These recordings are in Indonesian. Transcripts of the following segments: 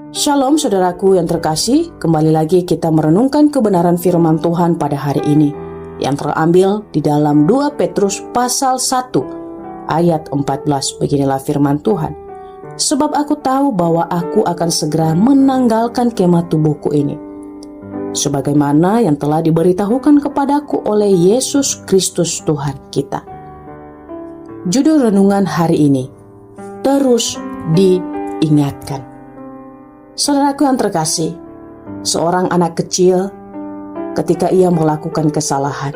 Shalom saudaraku yang terkasih, kembali lagi kita merenungkan kebenaran firman Tuhan pada hari ini yang terambil di dalam 2 Petrus pasal 1 ayat 14. Beginilah firman Tuhan. Sebab aku tahu bahwa aku akan segera menanggalkan kemah tubuhku ini, sebagaimana yang telah diberitahukan kepadaku oleh Yesus Kristus Tuhan kita. Judul renungan hari ini, terus diingatkan. Saudaraku yang terkasih, seorang anak kecil ketika ia melakukan kesalahan,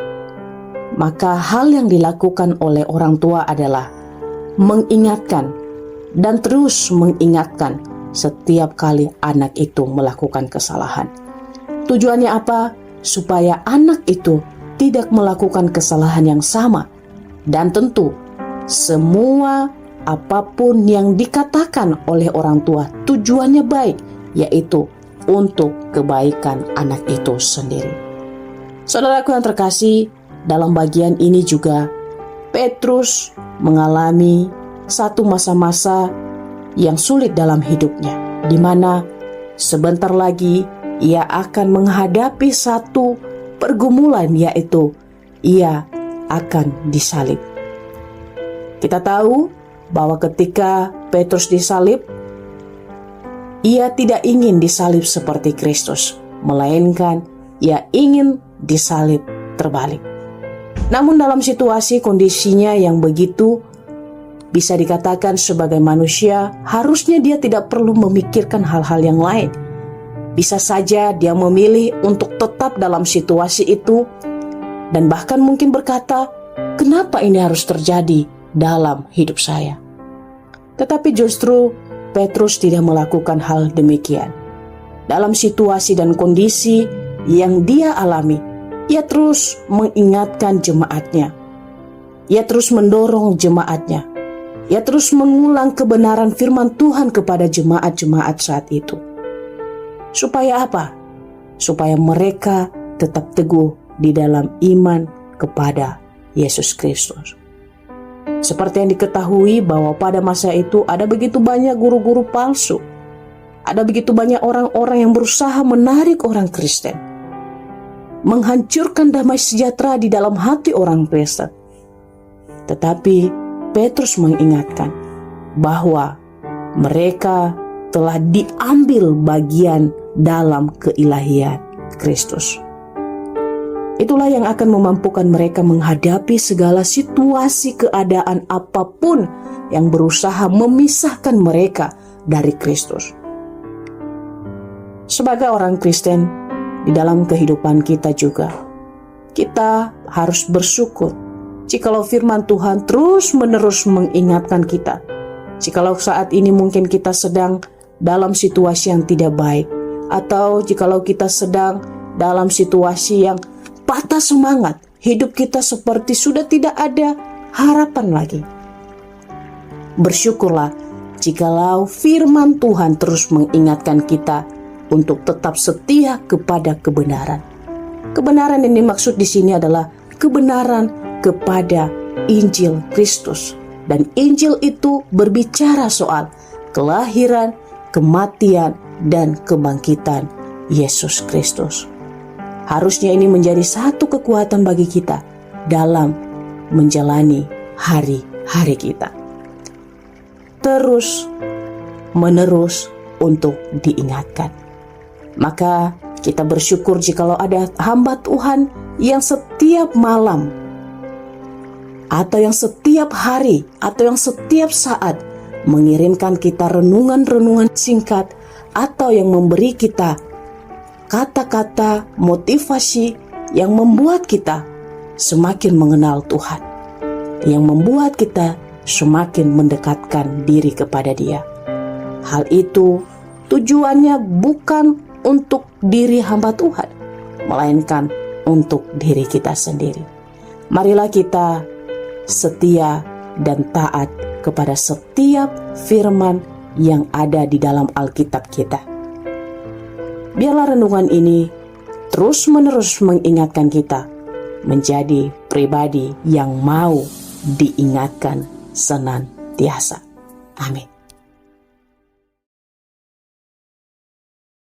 maka hal yang dilakukan oleh orang tua adalah mengingatkan dan terus mengingatkan setiap kali anak itu melakukan kesalahan. Tujuannya apa? Supaya anak itu tidak melakukan kesalahan yang sama. Dan tentu semua apapun yang dikatakan oleh orang tua tujuannya baik, yaitu untuk kebaikan anak itu sendiri. Saudaraku yang terkasih, dalam bagian ini juga Petrus mengalami satu masa-masa yang sulit dalam hidupnya, di mana sebentar lagi ia akan menghadapi satu pergumulan, yaitu ia akan disalib. Kita tahu bahwa ketika Petrus disalib, ia tidak ingin disalib seperti Kristus, melainkan ia ingin disalib terbalik. Namun dalam situasi kondisinya yang begitu, bisa dikatakan sebagai manusia, harusnya dia tidak perlu memikirkan hal-hal yang lain. Bisa saja dia memilih untuk tetap dalam situasi itu, dan bahkan mungkin berkata, kenapa ini harus terjadi dalam hidup saya? Tetapi justru Petrus tidak melakukan hal demikian. Dalam situasi dan kondisi yang dia alami, ia terus mengingatkan jemaatnya. Ia terus mendorong jemaatnya. Ia terus mengulang kebenaran firman Tuhan kepada jemaat-jemaat saat itu. Supaya apa? Supaya mereka tetap teguh di dalam iman kepada Yesus Kristus. Seperti yang diketahui bahwa pada masa itu ada begitu banyak guru-guru palsu. Ada begitu banyak orang-orang yang berusaha menarik orang Kristen, menghancurkan damai sejahtera di dalam hati orang Kristen. Tetapi Petrus mengingatkan bahwa mereka telah diambil bagian dalam keilahian Kristus. Itulah yang akan memampukan mereka menghadapi segala situasi keadaan apapun yang berusaha memisahkan mereka dari Kristus. Sebagai orang Kristen, di dalam kehidupan kita juga, kita harus bersyukur jikalau firman Tuhan terus-menerus mengingatkan kita. Jikalau saat ini mungkin kita sedang dalam situasi yang tidak baik, atau jikalau kita sedang dalam situasi yang patah semangat, hidup kita seperti sudah tidak ada harapan lagi. Bersyukurlah jikalau firman Tuhan terus mengingatkan kita untuk tetap setia kepada kebenaran. Kebenaran yang dimaksud di sini adalah kebenaran kepada Injil Kristus. Dan Injil itu berbicara soal kelahiran, kematian, dan kebangkitan Yesus Kristus. Harusnya ini menjadi satu kekuatan bagi kita dalam menjalani hari-hari kita. Terus menerus untuk diingatkan. Maka kita bersyukur jikalau ada hamba Tuhan yang setiap malam, atau yang setiap hari, atau yang setiap saat mengirimkan kita renungan-renungan singkat, atau yang memberi kita kata-kata motivasi yang membuat kita semakin mengenal Tuhan, yang membuat kita semakin mendekatkan diri kepada Dia. Hal itu tujuannya bukan untuk diri hamba Tuhan, melainkan untuk diri kita sendiri. Marilah kita setia dan taat kepada setiap firman yang ada di dalam Alkitab kita. Biarlah renungan ini terus-menerus mengingatkan kita menjadi pribadi yang mau diingatkan senantiasa. Amin.